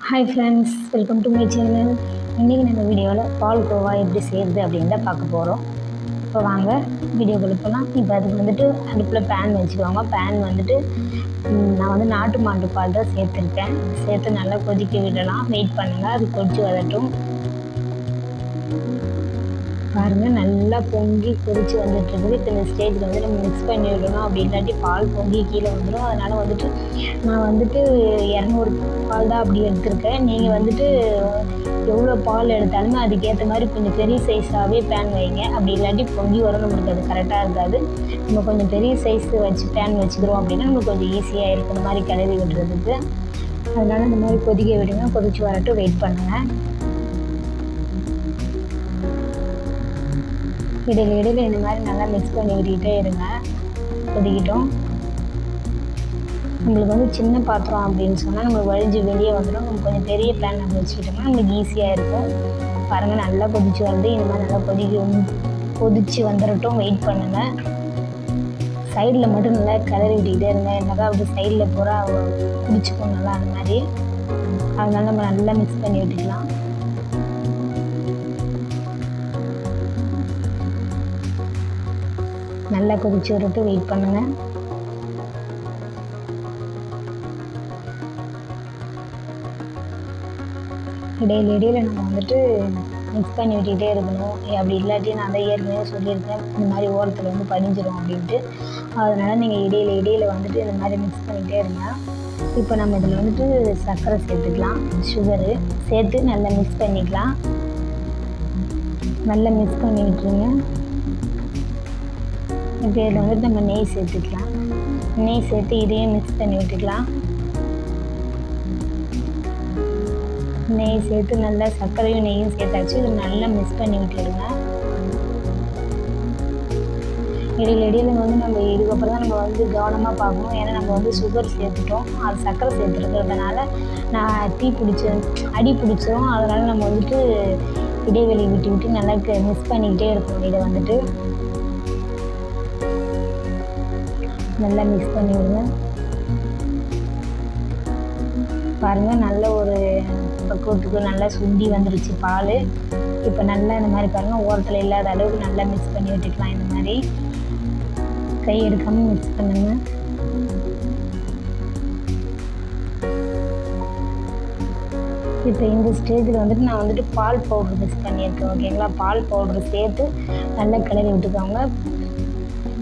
Hi friends, welcome to my channel. இன்றைக்கி நம்ம வீடியோவில் பால்கோவா எப்படி செய்கிறது அப்படின்னு தான் பார்க்க போகிறோம். இப்போ வாங்க வீடியோக்குள்ள போகலாம். இப்போ அதுக்கு வந்துட்டு அடுப்பில் பேன் வச்சுக்கோங்க. பேன் வந்துட்டு நான் வந்து நாட்டு மாட்டு பால் தான் சேர்த்துருக்கேன். சேர்த்து நல்லா கொதிக்க விடலாம். வெயிட் பண்ணுங்கள், அது கொதித்து வரட்டும். பாருங்கள், நல்லா பொங்கி கொதித்து வந்துட்டுருக்குது. இப்போ இந்த ஸ்டேஜில் வந்து நம்ம மிக்ஸ் பண்ணி விடணும். அப்படி இல்லாட்டி பால் பொங்கி கீழே வந்துடும். அதனால் வந்துட்டு நான் வந்துட்டு 200 பால் தான் அப்படி எடுத்திருக்கேன். நீங்கள் வந்துட்டு எவ்வளோ பால் எடுத்தாலுமே அதுக்கேற்ற மாதிரி கொஞ்சம் பெரிய சைஸாகவே பேன் வைங்க. அப்படி இல்லாட்டி பொங்கி வரும், நம்மளுக்கு அது கரெக்டாக இருக்காது. நம்ம கொஞ்சம் பெரிய சைஸ் வச்சு பேன் வச்சுக்கிறோம் அப்படின்னா நம்மளுக்கு கொஞ்சம் ஈஸியாக இருக்கும் இந்த மாதிரி கிளறி விடுறதுக்கு. அதனால் இந்த மாதிரி கொதிக்க விடுங்க. கொதித்து வரட்டும், வெயிட் பண்ணுங்கள். இடையில இந்த மாதிரி நல்லா மிக்ஸ் பண்ணி விட்டுக்கிட்டே இருங்க. கொதிக்கிட்டோம். நம்மளுக்கு வந்து சின்ன பாத்திரம் அப்படின்னு சொன்னால் நம்மளுக்கு வழிஞ்சு வெளியே வந்துடும். நம்ம கொஞ்சம் பெரிய பேன் நம்ம வச்சுக்கிட்டோம்னா நம்மளுக்கு ஈஸியாக இருக்கும். பாருங்கள், நல்லா கொதிச்சு வருது. இந்த மாதிரி நல்லா கொதிச்சு வந்துடட்டும், வெயிட் பண்ணுங்கள். சைடில் மட்டும் நல்லா கிளறி விட்டுக்கிட்டே இருங்க. என்னக்கா அப்படி சைடில் பூரா பிடிச்சிக்கும் நல்லா அந்த மாதிரி. அதனால நம்ம நல்லா மிக்ஸ் பண்ணி விட்டுக்கலாம். நல்லா கொதிச்சு வரட்டும், வெயிட் பண்ணுங்கள். இடையில நம்ம வந்துட்டு மிக்ஸ் பண்ணி விட்டுக்கிட்டே இருக்கணும். அப்படி இல்லாட்டி நான் அதை ஏற்கனவே சொல்லியிருக்கேன், இந்த மாதிரி ஓரத்தில் வந்து படிஞ்சிடும் அப்படின்ட்டு. அதனால் நீங்கள் இடையில வந்துட்டு இந்த மாதிரி மிக்ஸ் பண்ணிக்கிட்டே இருங்க. இப்போ நம்ம இதில் வந்துட்டு சர்க்கரை சேர்த்துக்கலாம். சுகரு சேர்த்து நல்லா மிக்ஸ் பண்ணிக்கலாம். நல்லா மிக்ஸ் பண்ணி விட்டுருங்க. இப்போ இதில் வந்துட்டு நம்ம நெய் சேர்த்துக்கலாம். நெய் சேர்த்து இதையும் மிக்ஸ் பண்ணி விட்டுக்கலாம். நெய் சேர்த்து நல்லா சர்க்கரையும் நெய்யும் சேர்த்தாச்சு. இதை நல்லா மிக்ஸ் பண்ணி விட்டுடுங்க. இடையில வந்து நம்ம இதுக்கப்புறம் தான் நம்ம வந்து கவனமாக பார்க்கணும். ஏன்னா நம்ம வந்து சுகர் சேர்த்துட்டோம், அது சர்க்கரை சேர்த்துருக்கிறதுனால நான் அடி பிடிச்சிரும். அதனால் நம்ம வந்துட்டு இடைவெளி விட்டு நல்லா மிக்ஸ் பண்ணிக்கிட்டே இருக்கணும். இதை வந்துட்டு நல்லா மிக்ஸ் பண்ணி விடுங்க. பாருங்கள், நல்ல ஒரு பக்குவத்துக்கு நல்லா சுண்டி வந்துருச்சு பால். இப்போ நல்லா இந்த மாதிரி பாருங்கள், ஓரத்தில் இல்லாத அளவுக்கு நல்லா மிக்ஸ் பண்ணி விட்டுக்கலாம். இந்த மாதிரி கை எடுக்காமல் மிக்ஸ் பண்ணுங்க. இப்போ இந்த ஸ்டேஜில் வந்துட்டு நான் வந்துட்டு பால் பவுட்ரு மிக்ஸ் பண்ணியிருக்கேன். ஓகேங்களா, பால் பவுட்ரு சேர்த்து நல்லா கிளறி விட்டுக்கோங்க.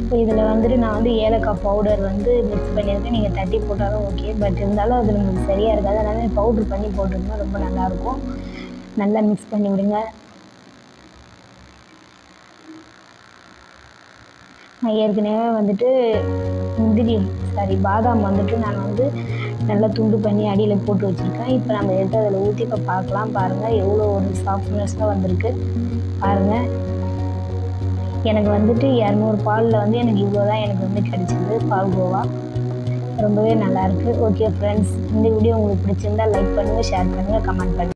இப்போ இதில் வந்துட்டு நான் வந்து ஏலக்காய் பவுடர் வந்து மிக்ஸ் பண்ணியிருக்கேன். நீங்கள் தட்டி போட்டாலும் ஓகே, பட் இருந்தாலும் அது நம்மளுக்கு சரியாக இருக்காது. அதனால் பவுட்ரு பண்ணி போட்டிருந்தா ரொம்ப நல்லாயிருக்கும். நல்லா மிக்ஸ் பண்ணி விடுங்க. நான் ஏற்கனவே வந்துட்டு பாதாம் வந்துட்டு நான் வந்து நல்லா துண்டு பண்ணி அடியில் போட்டு வச்சுருக்கேன். இப்போ நம்ம எடுத்து அதில் ஊற்றி இப்போ பார்க்கலாம். பாருங்கள், எவ்வளோ ஒரு சாஃப்ட்னஸ்ஸாக வந்திருக்கு. பாருங்கள், எனக்கு வந்துட்டு 200 பாலில் வந்து எனக்கு இவ்வளோ தான் எனக்கு வந்து கிடச்சிது பால்கோவா. ரொம்பவே நல்லாயிருக்கு. ஓகே ஃப்ரெண்ட்ஸ், இந்த வீடியோ உங்களுக்கு பிடிச்சிருந்தால் லைக் பண்ணுங்கள், ஷேர் பண்ணுங்கள், கமெண்ட் பண்ணுங்கள்.